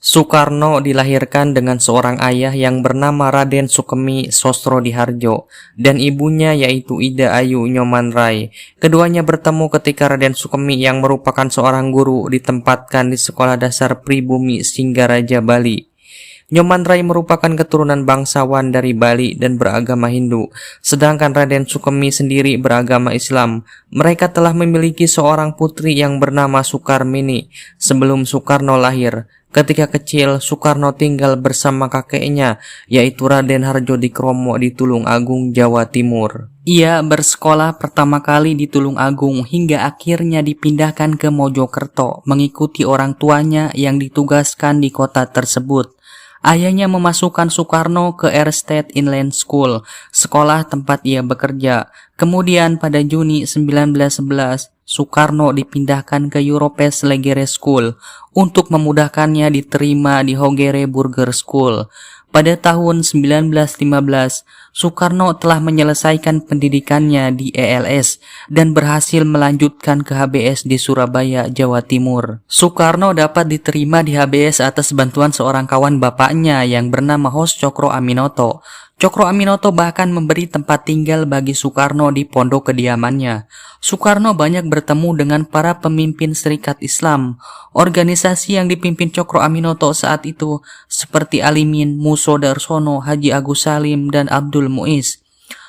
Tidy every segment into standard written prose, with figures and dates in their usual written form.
Soekarno dilahirkan dengan seorang ayah yang bernama Raden Sukemi Sosrodihardjo dan ibunya yaitu Ida Ayu Nyoman-rai. Keduanya bertemu ketika Raden Sukemi yang merupakan seorang guru ditempatkan di Sekolah Dasar Pribumi Singgaraja Bali. Nyoman-rai merupakan keturunan bangsawan dari Bali dan beragama Hindu, sedangkan Raden Sukemi sendiri beragama Islam. Mereka telah memiliki seorang putri yang bernama Sukarmini sebelum Soekarno lahir. Ketika kecil, Soekarno tinggal bersama kakeknya, yaitu Raden Hardjodikromo di Tulung Agung, Jawa Timur. Ia bersekolah pertama kali di Tulung Agung hingga akhirnya dipindahkan ke Mojokerto mengikuti orang tuanya yang ditugaskan di kota tersebut. Ayahnya memasukkan Soekarno ke Erstedt Inland School, sekolah tempat ia bekerja. Kemudian pada Juni 1911, Soekarno dipindahkan ke Europes Legere School untuk memudahkannya diterima di Hogere Burger School. Pada tahun 1915, Soekarno telah menyelesaikan pendidikannya di ELS dan berhasil melanjutkan ke HBS di Surabaya, Jawa Timur. Soekarno dapat diterima di HBS atas bantuan seorang kawan bapaknya yang bernama Hos Cokro Aminoto. Cokro Aminoto bahkan memberi tempat tinggal bagi Soekarno di pondok kediamannya. Soekarno banyak bertemu dengan para pemimpin Serikat Islam. Organisasi yang dipimpin Cokro Aminoto saat itu seperti Alimin, Muso Darsono, Haji Agus Salim, dan Abdul Muiz.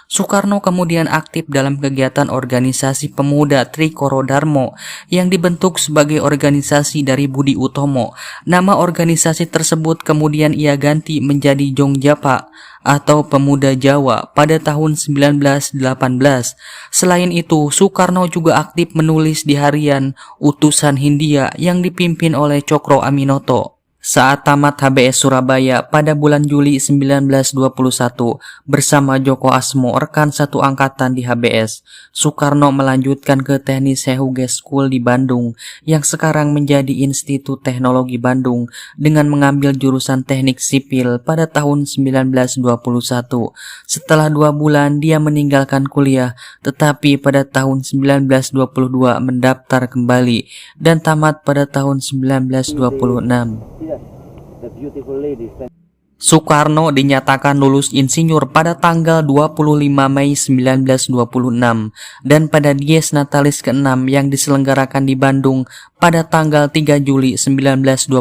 Soekarno kemudian aktif dalam kegiatan organisasi pemuda Trikoro Darmo yang dibentuk sebagai organisasi dari Budi Utomo. Nama organisasi tersebut kemudian ia ganti menjadi Jongjapa atau Pemuda Jawa pada tahun 1918. Selain itu, Soekarno juga aktif menulis di harian Utusan Hindia yang dipimpin oleh Cokro Aminoto. Saat tamat HBS Surabaya pada bulan Juli 1921 bersama Joko Asmo, rekan satu angkatan di HBS, Soekarno melanjutkan ke Teknik Huges School di Bandung yang sekarang menjadi Institut Teknologi Bandung dengan mengambil jurusan Teknik Sipil pada tahun 1921. Setelah 2 bulan dia meninggalkan kuliah, tetapi pada tahun 1922 mendaftar kembali dan tamat pada tahun 1926. Soekarno dinyatakan lulus insinyur pada tanggal 25 Mei 1926 dan pada Dies Natalis ke-6 yang diselenggarakan di Bandung pada tanggal 3 Juli 1926.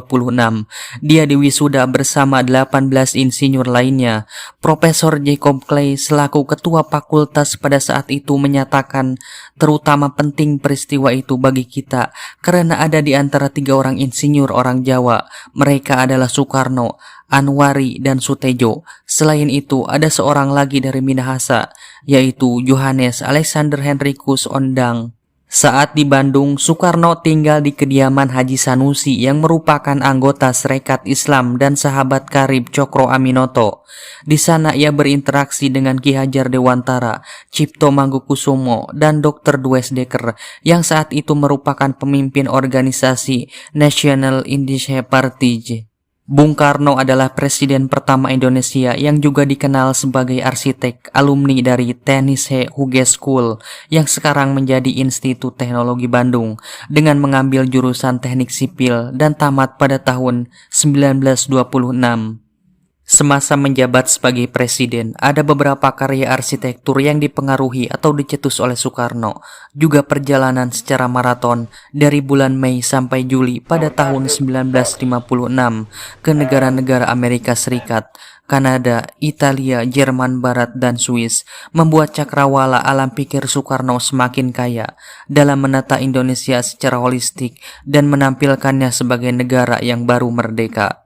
Dia diwisuda bersama 18 insinyur lainnya. Profesor Jacob Clay selaku ketua fakultas pada saat itu menyatakan terutama penting peristiwa itu bagi kita karena ada di antara 3 orang insinyur orang Jawa. Mereka adalah Soekarno, Anwari, dan Sutejo. Selain itu, ada seorang lagi dari Minahasa, yaitu Johannes Alexander Henricus Ondang. Saat di Bandung, Soekarno tinggal di kediaman Haji Sanusi yang merupakan anggota Serikat Islam dan sahabat karib Cokro Aminoto. Di sana ia berinteraksi dengan Ki Hajar Dewantara, Cipto Mangkukusumo, dan Dr. Dwes Dekker yang saat itu merupakan pemimpin organisasi National Indische Partij. Bung Karno adalah presiden pertama Indonesia yang juga dikenal sebagai arsitek alumni dari Teknik Huges School yang sekarang menjadi Institut Teknologi Bandung dengan mengambil jurusan Teknik Sipil dan tamat pada tahun 1926. Semasa menjabat sebagai presiden, ada beberapa karya arsitektur yang dipengaruhi atau dicetus oleh Soekarno. Juga perjalanan secara maraton dari bulan Mei sampai Juli pada tahun 1956 ke negara-negara Amerika Serikat, Kanada, Italia, Jerman Barat, dan Swiss membuat cakrawala alam pikir Soekarno semakin kaya dalam menata Indonesia secara holistik dan menampilkannya sebagai negara yang baru merdeka.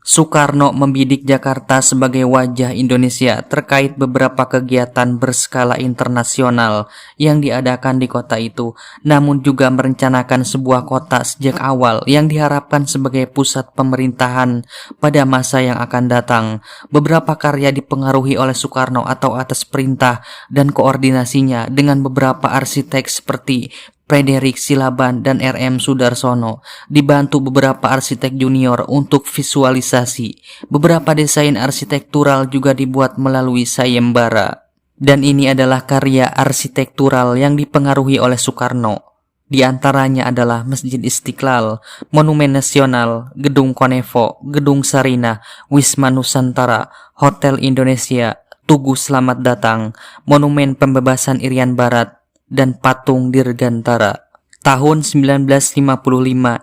Soekarno membidik Jakarta sebagai wajah Indonesia terkait beberapa kegiatan berskala internasional yang diadakan di kota itu, namun juga merencanakan sebuah kota sejak awal yang diharapkan sebagai pusat pemerintahan pada masa yang akan datang. Beberapa karya dipengaruhi oleh Soekarno atau atas perintah dan koordinasinya dengan beberapa arsitek seperti Frederick Silaban dan R.M. Sudarsono, dibantu beberapa arsitek junior untuk visualisasi. Beberapa desain arsitektural juga dibuat melalui sayembara. Dan ini adalah karya arsitektural yang dipengaruhi oleh Soekarno. Di antaranya adalah Masjid Istiqlal, Monumen Nasional, Gedung Konevo, Gedung Sarinah, Wisma Nusantara, Hotel Indonesia, Tugu Selamat Datang, Monumen Pembebasan Irian Barat, dan Patung Dirgantara. Tahun 1955,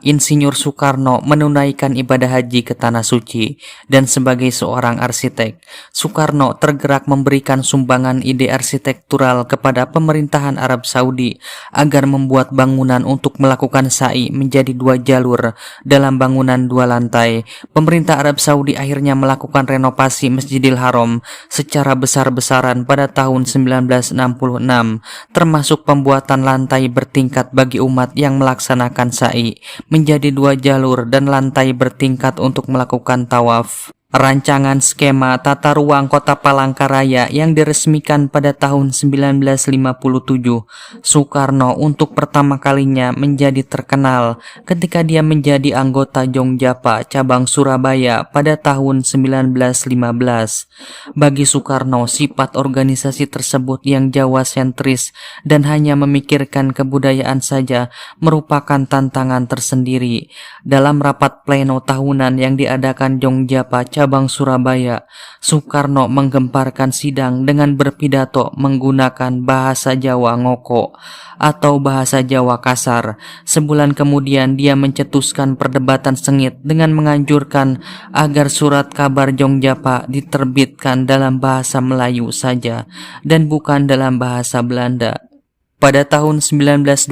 Insinyur Soekarno menunaikan ibadah haji ke Tanah Suci, dan sebagai seorang arsitek, Soekarno tergerak memberikan sumbangan ide arsitektural kepada pemerintahan Arab Saudi agar membuat bangunan untuk melakukan sa'i menjadi 2 jalur dalam bangunan 2 lantai. Pemerintah Arab Saudi akhirnya melakukan renovasi Masjidil Haram secara besar-besaran pada tahun 1966, termasuk pembuatan lantai bertingkat bagi umat yang melaksanakan sa'i menjadi 2 jalur dan lantai bertingkat untuk melakukan tawaf. Rancangan skema tata ruang Kota Palangkaraya yang diresmikan pada tahun 1957, Soekarno untuk pertama kalinya menjadi terkenal ketika dia menjadi anggota Jongjapa cabang Surabaya pada tahun 1915. Bagi Soekarno, sifat organisasi tersebut yang Jawa sentris dan hanya memikirkan kebudayaan saja merupakan tantangan tersendiri. Dalam rapat pleno tahunan yang diadakan Jongjapa cabang Surabaya, Soekarno menggemparkan sidang dengan berpidato menggunakan bahasa Jawa ngoko atau bahasa Jawa kasar. Sebulan kemudian dia mencetuskan perdebatan sengit dengan menganjurkan agar surat kabar Jongjapa diterbitkan dalam bahasa Melayu saja dan bukan dalam bahasa Belanda. Pada tahun 1926,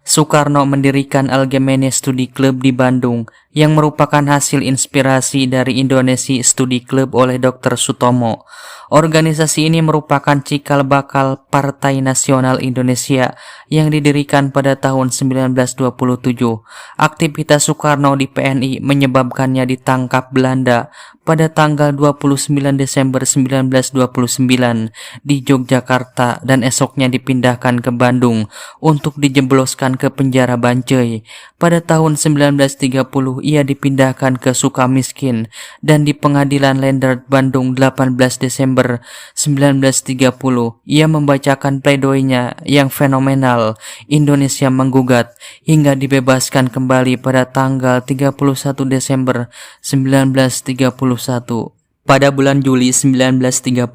Soekarno mendirikan Algemene Studi Club di Bandung yang merupakan hasil inspirasi dari Indonesia Studi Club oleh Dr. Sutomo. Organisasi ini merupakan cikal bakal Partai Nasional Indonesia yang didirikan pada tahun 1927. Aktivitas Soekarno di PNI menyebabkannya ditangkap Belanda pada tanggal 29 Desember 1929 di Yogyakarta dan esoknya dipindahkan ke Bandung untuk dijebloskan ke penjara Bancai. Pada tahun 1930 ia dipindahkan ke Sukamiskin dan di Pengadilan Lendert Bandung 18 Desember 1930 ia membacakan pledoinya yang fenomenal Indonesia Menggugat hingga dibebaskan kembali pada tanggal 31 Desember 1931. Pada bulan Juli 1932,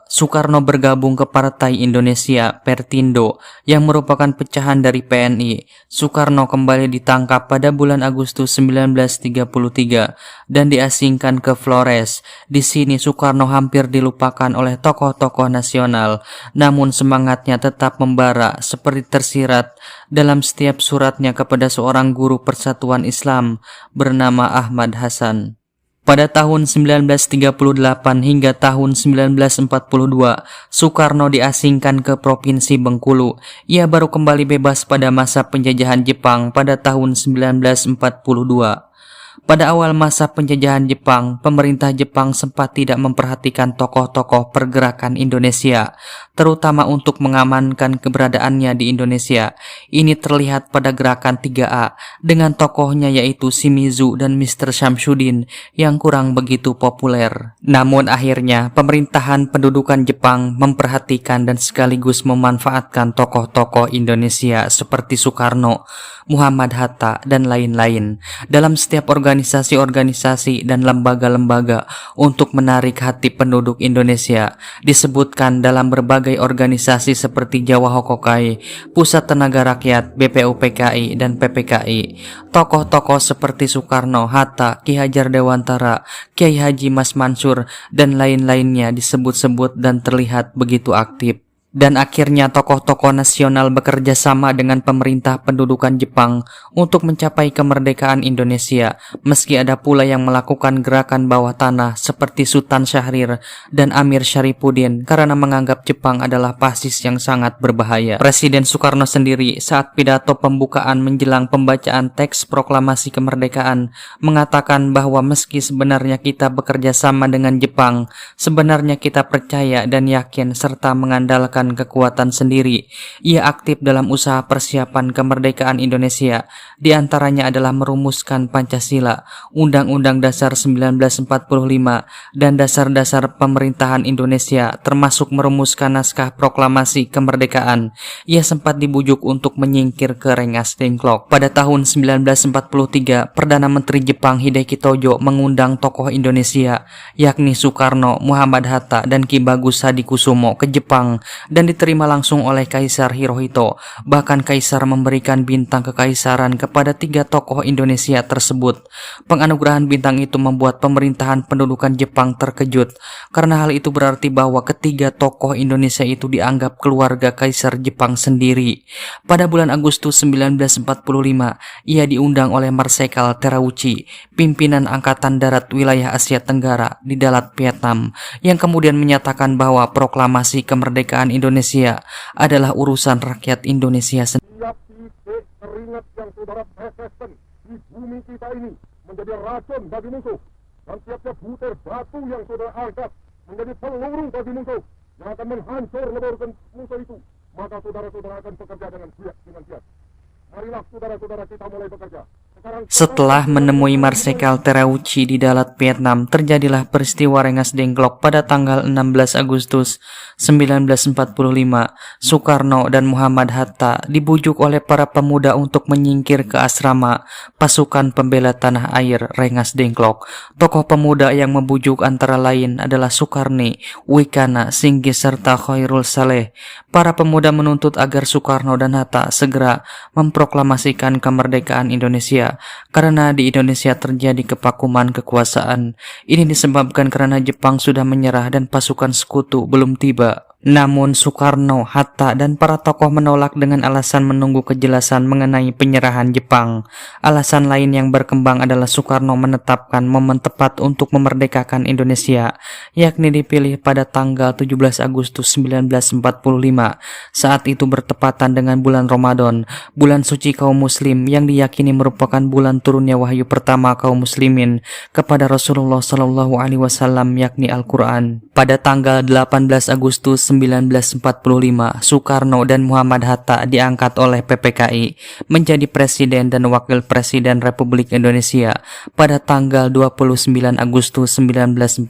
Soekarno bergabung ke Partai Indonesia Pertindo yang merupakan pecahan dari PNI. Soekarno kembali ditangkap pada bulan Agustus 1933 dan diasingkan ke Flores. Di sini Soekarno hampir dilupakan oleh tokoh-tokoh nasional, namun semangatnya tetap membara seperti tersirat dalam setiap suratnya kepada seorang guru Persatuan Islam bernama Ahmad Hasan. Pada tahun 1938 hingga tahun 1942, Soekarno diasingkan ke Provinsi Bengkulu. Ia baru kembali bebas pada masa penjajahan Jepang pada tahun 1942. Pada awal masa penjajahan Jepang, pemerintah Jepang sempat tidak memperhatikan tokoh-tokoh pergerakan Indonesia, terutama untuk mengamankan keberadaannya di Indonesia. Ini terlihat pada gerakan 3A dengan tokohnya yaitu Shimizu dan Mr. Samsudin yang kurang begitu populer. Namun akhirnya pemerintahan pendudukan Jepang memperhatikan dan sekaligus memanfaatkan tokoh-tokoh Indonesia seperti Soekarno, Muhammad Hatta, dan lain-lain dalam setiap organisasi-organisasi dan lembaga-lembaga untuk menarik hati penduduk Indonesia. Disebutkan dalam berbagai organisasi seperti Jawa Hokokai, Pusat Tenaga Rakyat, BPUPKI, dan PPKI. Tokoh-tokoh seperti Soekarno, Hatta, Ki Hajar Dewantara, Kiai Haji Mas Mansur, dan lain-lainnya disebut-sebut dan terlihat begitu aktif. Dan akhirnya tokoh-tokoh nasional bekerja sama dengan pemerintah pendudukan Jepang untuk mencapai kemerdekaan Indonesia, meski ada pula yang melakukan gerakan bawah tanah seperti Sultan Syahrir dan Amir Syarifuddin karena menganggap Jepang adalah fasis yang sangat berbahaya. Presiden Soekarno sendiri saat pidato pembukaan menjelang pembacaan teks proklamasi kemerdekaan mengatakan bahwa meski sebenarnya kita bekerja sama dengan Jepang, sebenarnya kita percaya dan yakin serta mengandalkan mengandalkan kekuatan sendiri. Ia aktif dalam usaha persiapan kemerdekaan Indonesia. Di antaranya adalah merumuskan Pancasila, Undang-Undang Dasar 1945, dan dasar-dasar pemerintahan Indonesia, termasuk merumuskan naskah proklamasi kemerdekaan. Ia sempat dibujuk untuk menyingkir ke Rengas Dengklok. Pada tahun 1943, Perdana Menteri Jepang Hideki Tojo mengundang tokoh Indonesia, yakni Soekarno, Muhammad Hatta, dan Ki Bagus Hadikusumo ke Jepang dan diterima langsung oleh Kaisar Hirohito. Bahkan Kaisar memberikan bintang kekaisaran kepada 3 tokoh Indonesia tersebut. Penganugerahan bintang itu membuat pemerintahan pendudukan Jepang terkejut, karena hal itu berarti bahwa ketiga tokoh Indonesia itu dianggap keluarga Kaisar Jepang sendiri. Pada bulan Agustus 1945, ia diundang oleh Marsekal Terauchi, pimpinan Angkatan Darat wilayah Asia Tenggara di Dalat, Vietnam, yang kemudian menyatakan bahwa proklamasi kemerdekaan Indonesia adalah urusan rakyat Indonesia sendiri. Setiap titik keringat yang saudara teteskan di bumi kita ini menjadi racun bagi musuh, dan tiap-tiap butir batu yang saudara angkat menjadi peluru bagi musuh yang akan menghancur leburkan musuh itu. Maka saudara-saudara akan bekerja dengan giat. Marilah saudara-saudara kita mulai bekerja. Setelah menemui Marsekal Terauchi di Dalat, Vietnam, terjadilah peristiwa Rengas Dengklok pada tanggal 16 Agustus 1945. Soekarno dan Muhammad Hatta dibujuk oleh para pemuda untuk menyingkir ke asrama pasukan pembela tanah air Rengas Dengklok. Tokoh pemuda yang membujuk antara lain adalah Sukarni, Wikana, Singgi, serta Khairul Saleh. Para pemuda menuntut agar Soekarno dan Hatta segera memproklamasikan kemerdekaan Indonesia, karena di Indonesia terjadi kevakuman kekuasaan. Ini disebabkan karena Jepang sudah menyerah dan pasukan sekutu belum tiba. Namun Soekarno, Hatta, dan para tokoh menolak dengan alasan menunggu kejelasan mengenai penyerahan Jepang. Alasan lain yang berkembang adalah Soekarno menetapkan momen tepat untuk memerdekakan Indonesia, yakni dipilih pada tanggal 17 Agustus 1945. Saat itu bertepatan dengan bulan Ramadan, bulan suci kaum muslim yang diyakini merupakan bulan turunnya wahyu pertama kaum muslimin kepada Rasulullah SAW, yakni Al-Quran. Pada tanggal 18 Agustus 1945, Soekarno dan Muhammad Hatta diangkat oleh PPKI menjadi Presiden dan Wakil Presiden Republik Indonesia pada tanggal 29 Agustus 1945.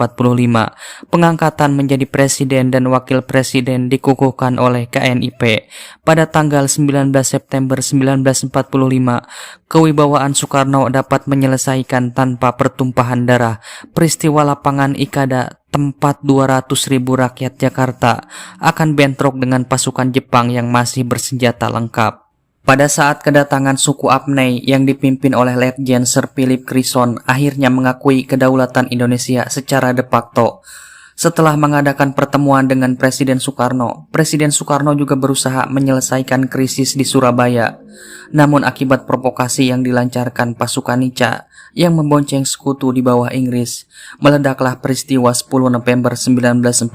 Pengangkatan menjadi Presiden dan Wakil Presiden dikukuhkan oleh KNIP. Pada tanggal 19 September 1945, kewibawaan Soekarno dapat menyelesaikan tanpa pertumpahan darah peristiwa lapangan Ikada, tempat 200.000 rakyat Jakarta akan bentrok dengan pasukan Jepang yang masih bersenjata lengkap. Pada saat kedatangan suku Apnei yang dipimpin oleh Letjen Sir Philip Crison akhirnya mengakui kedaulatan Indonesia secara de facto. Setelah mengadakan pertemuan dengan Presiden Soekarno juga berusaha menyelesaikan krisis di Surabaya. Namun akibat provokasi yang dilancarkan pasukan Nica yang membonceng sekutu di bawah Inggris, meledaklah peristiwa 10 November 1945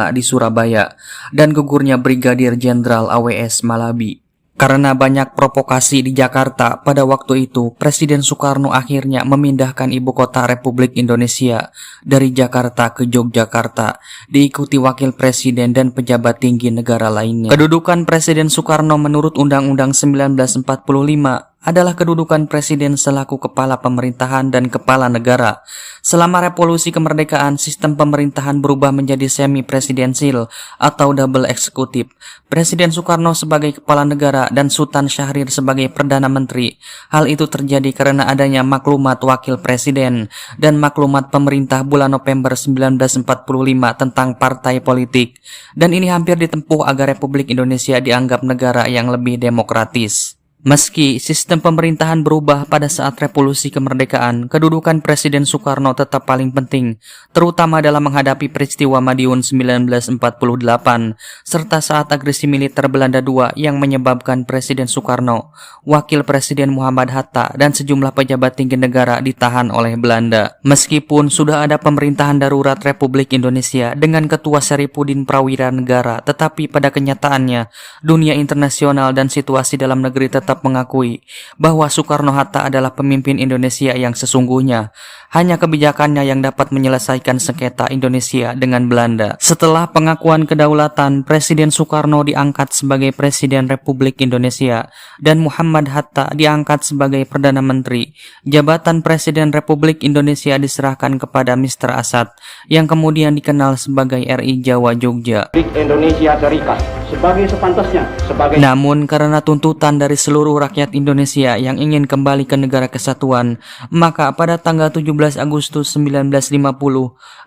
di Surabaya dan gugurnya Brigadir Jenderal AWS Malabi. Karena banyak provokasi di Jakarta pada waktu itu, Presiden Soekarno akhirnya memindahkan ibu kota Republik Indonesia dari Jakarta ke Yogyakarta, diikuti wakil presiden dan pejabat tinggi negara lainnya. Kedudukan Presiden Soekarno menurut Undang-Undang 1945 adalah kedudukan presiden selaku kepala pemerintahan dan kepala negara. Selama revolusi kemerdekaan, sistem pemerintahan berubah menjadi semi-presidensil atau double eksekutif. Presiden Soekarno sebagai kepala negara dan Sultan Syahrir sebagai Perdana Menteri. Hal itu terjadi karena adanya maklumat wakil presiden dan maklumat pemerintah bulan November 1945 tentang partai politik. Dan ini hampir ditempuh agar Republik Indonesia dianggap negara yang lebih demokratis. Meski sistem pemerintahan berubah pada saat revolusi kemerdekaan, kedudukan Presiden Soekarno tetap paling penting, terutama dalam menghadapi peristiwa Madiun 1948, serta saat agresi militer Belanda II yang menyebabkan Presiden Soekarno, Wakil Presiden Muhammad Hatta, dan sejumlah pejabat tinggi negara ditahan oleh Belanda. Meskipun sudah ada pemerintahan darurat Republik Indonesia dengan Ketua Saripudin Prawira Negara, tetapi pada kenyataannya, dunia internasional dan situasi dalam negeri tetap tetap mengakui bahwa Soekarno-Hatta adalah pemimpin Indonesia yang sesungguhnya. Hanya kebijakannya yang dapat menyelesaikan sengketa Indonesia dengan Belanda. Setelah pengakuan kedaulatan, Presiden Soekarno diangkat sebagai Presiden Republik Indonesia dan Muhammad Hatta diangkat sebagai Perdana Menteri. Jabatan Presiden Republik Indonesia diserahkan kepada Mr. Asad yang kemudian dikenal sebagai RI Jawa Jogja. Indonesia Serikat sebagai sepantasnya sebagai. Namun karena tuntutan dari seluruh rakyat Indonesia yang ingin kembali ke negara kesatuan, maka pada tanggal 17 Agustus 1950,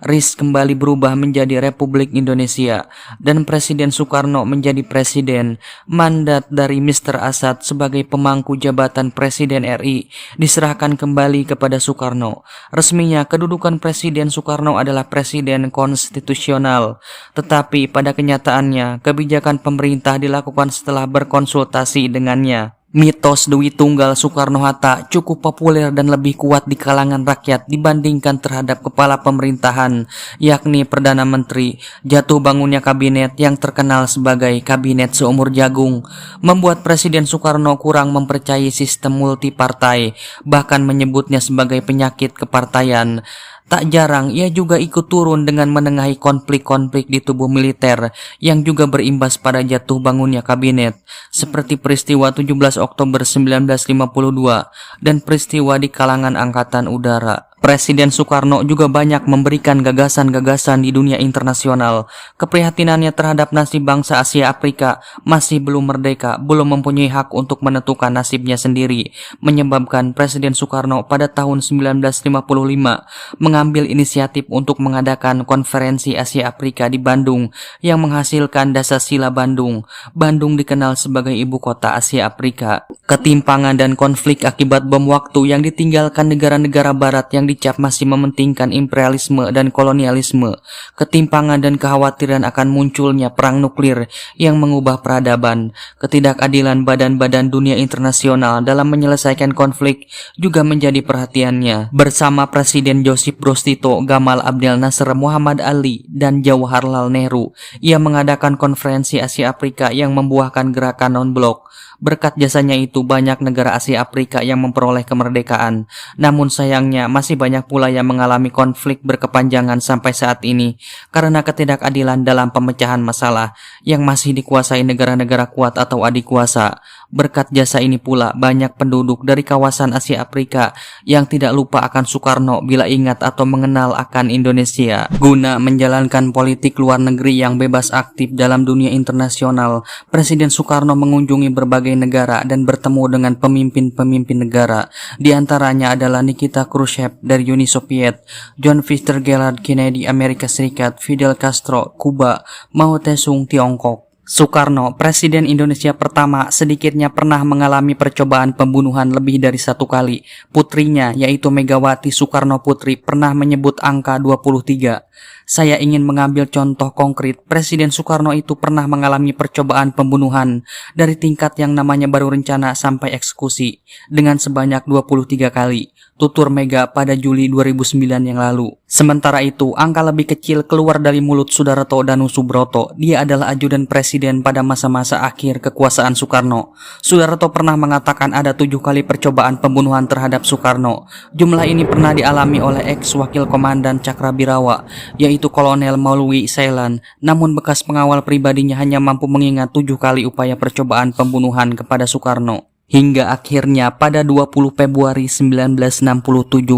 RIS kembali berubah menjadi Republik Indonesia dan Presiden Soekarno menjadi presiden. Mandat dari Mr. Asad sebagai pemangku jabatan Presiden RI diserahkan kembali kepada Soekarno. Resminya kedudukan Presiden Soekarno adalah presiden konstitusional, tetapi pada kenyataannya kebijakan pemerintah dilakukan setelah berkonsultasi dengannya. Mitos Dewi Tunggal Soekarno-Hatta cukup populer dan lebih kuat di kalangan rakyat dibandingkan terhadap kepala pemerintahan, yakni Perdana Menteri. Jatuh bangunnya kabinet yang terkenal sebagai Kabinet Seumur Jagung membuat Presiden Soekarno kurang mempercayai sistem multipartai, bahkan menyebutnya sebagai penyakit kepartaian. Tak jarang ia juga ikut turun dengan menengahi konflik-konflik di tubuh militer yang juga berimbas pada jatuh bangunnya kabinet, seperti peristiwa 17 Oktober 1952 dan peristiwa di kalangan Angkatan Udara. Presiden Soekarno juga banyak memberikan gagasan-gagasan di dunia internasional. Keprihatinannya terhadap nasib bangsa Asia Afrika masih belum merdeka, belum mempunyai hak untuk menentukan nasibnya sendiri, menyebabkan Presiden Soekarno pada tahun 1955 mengambil inisiatif untuk mengadakan konferensi Asia Afrika di Bandung yang menghasilkan Dasar-Sila Bandung. Bandung dikenal sebagai ibu kota Asia Afrika. Ketimpangan dan konflik akibat bom waktu yang ditinggalkan negara-negara barat yang dicap masih mementingkan imperialisme dan kolonialisme, ketimpangan dan kekhawatiran akan munculnya perang nuklir yang mengubah peradaban, ketidakadilan badan-badan dunia internasional dalam menyelesaikan konflik juga menjadi perhatiannya. Bersama Presiden Josip Broz Tito, Gamal Abdel Nasser, Muhammad Ali, dan Jawaharlal Nehru, ia mengadakan konferensi Asia Afrika yang membuahkan gerakan non-blok. Berkat jasanya itu banyak negara Asia Afrika yang memperoleh kemerdekaan. Namun sayangnya masih banyak pula yang mengalami konflik berkepanjangan sampai saat ini karena ketidakadilan dalam pemecahan masalah yang masih dikuasai negara-negara kuat atau adik kuasa. Berkat jasa ini pula banyak penduduk dari kawasan Asia Afrika yang tidak lupa akan Soekarno bila ingat atau mengenal akan Indonesia. Guna menjalankan politik luar negeri yang bebas aktif dalam dunia internasional, Presiden Soekarno mengunjungi berbagai negara dan bertemu dengan pemimpin-pemimpin negara. Di antaranya adalah Nikita Khrushchev dari Uni Soviet, John Fitzgerald Kennedy Amerika Serikat, Fidel Castro Kuba, Mao Tse-tung Tiongkok. Soekarno, Presiden Indonesia pertama, sedikitnya pernah mengalami percobaan pembunuhan lebih dari satu kali. Putrinya, yaitu Megawati Soekarno Putri, pernah menyebut angka 23. Saya ingin mengambil contoh konkret. Presiden Soekarno itu pernah mengalami percobaan pembunuhan dari tingkat yang namanya baru rencana sampai eksekusi dengan sebanyak 23 kali. Tutur Mega pada Juli 2009 yang lalu. Sementara itu, angka lebih kecil keluar dari mulut Sudarto Danu Subroto. Dia adalah ajudan presiden pada masa-masa akhir kekuasaan Soekarno. Sudarto pernah mengatakan ada 7 kali percobaan pembunuhan terhadap Soekarno. Jumlah ini pernah dialami oleh ex-wakil komandan Cakrabirawa, yaitu Kolonel Maulwi Sailan. Namun bekas pengawal pribadinya hanya mampu mengingat 7 kali upaya percobaan pembunuhan kepada Soekarno. Hingga akhirnya pada 20 Februari 1967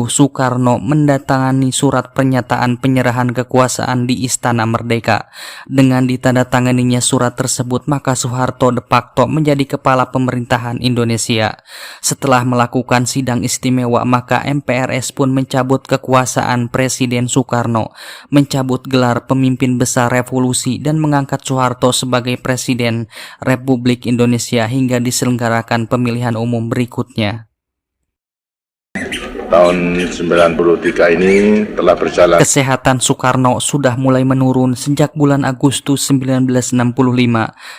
Soekarno mendatangani surat pernyataan penyerahan kekuasaan di Istana Merdeka. Dengan ditandatanganinya surat tersebut, maka Soeharto de facto menjadi kepala pemerintahan Indonesia. Setelah melakukan sidang istimewa, maka MPRS pun mencabut kekuasaan Presiden Soekarno, mencabut gelar pemimpin besar revolusi dan mengangkat Soeharto sebagai Presiden Republik Indonesia hingga diselenggarakan pemilihan umum berikutnya. tahun 93 ini telah berjalan. Kesehatan Soekarno sudah mulai menurun sejak bulan Agustus 1965.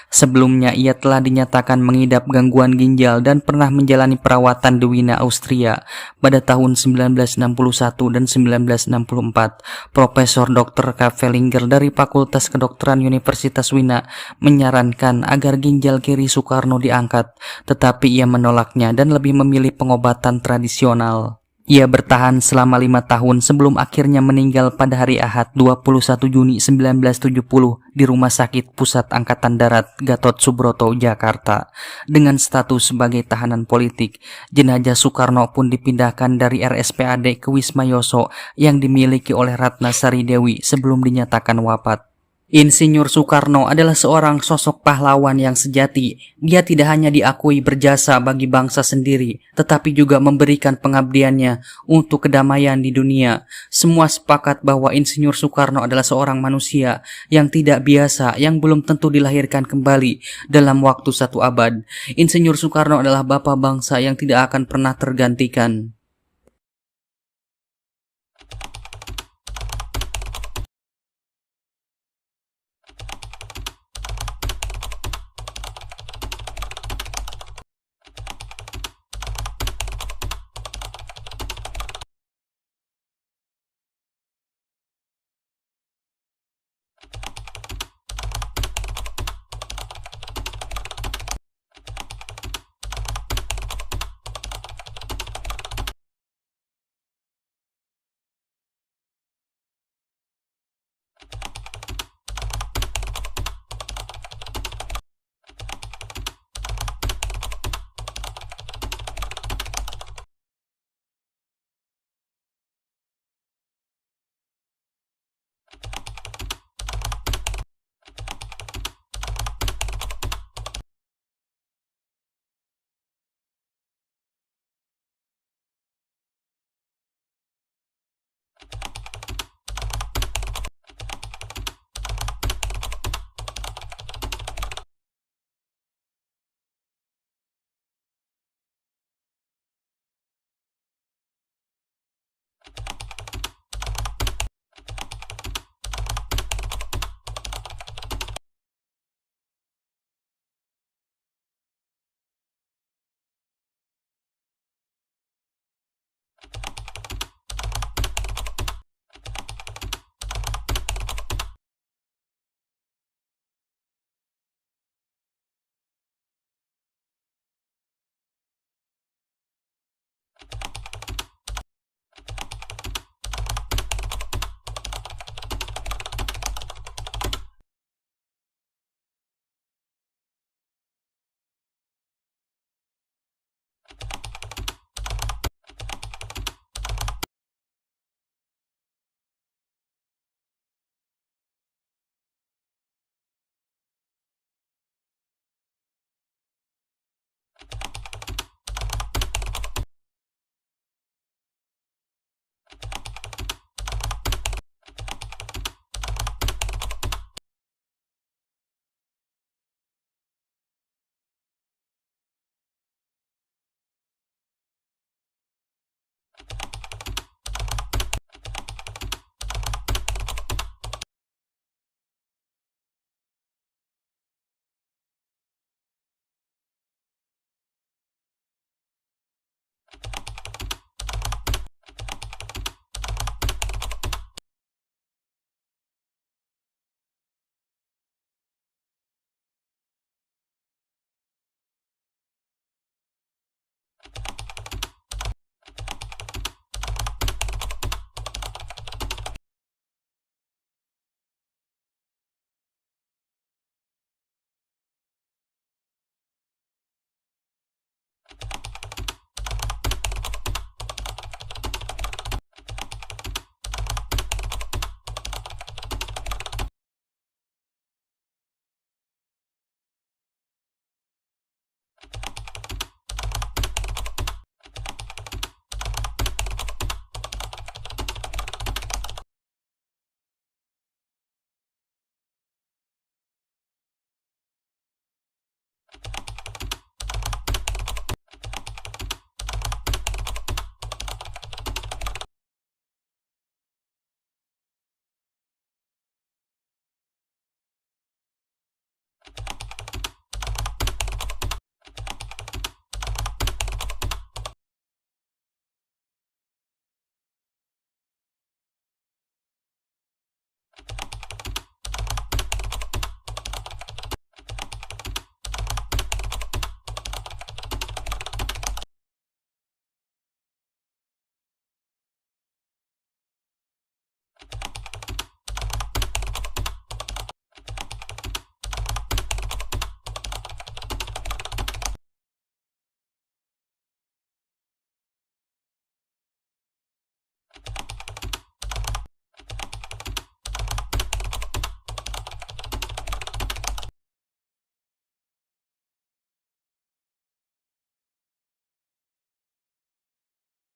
Sebelumnya ia telah dinyatakan mengidap gangguan ginjal dan pernah menjalani perawatan di Wina, Austria pada tahun 1961 dan 1964. Profesor Dr. K. Vellinger dari Fakultas Kedokteran Universitas Wina menyarankan agar ginjal kiri Soekarno diangkat, tetapi ia menolaknya dan lebih memilih pengobatan tradisional. Ia bertahan selama 5 tahun sebelum akhirnya meninggal pada hari Ahad 21 Juni 1970 di Rumah Sakit Pusat Angkatan Darat Gatot Subroto, Jakarta. Dengan status sebagai tahanan politik, jenazah Soekarno pun dipindahkan dari RSPAD ke Wisma Yoso yang dimiliki oleh Ratna Sari Dewi sebelum dinyatakan wafat. Insinyur Soekarno adalah seorang sosok pahlawan yang sejati. Dia tidak hanya diakui berjasa bagi bangsa sendiri, tetapi juga memberikan pengabdiannya untuk kedamaian di dunia. Semua sepakat bahwa Insinyur Soekarno adalah seorang manusia yang tidak biasa, yang belum tentu dilahirkan kembali dalam waktu 1 abad. Insinyur Soekarno adalah bapa bangsa yang tidak akan pernah tergantikan.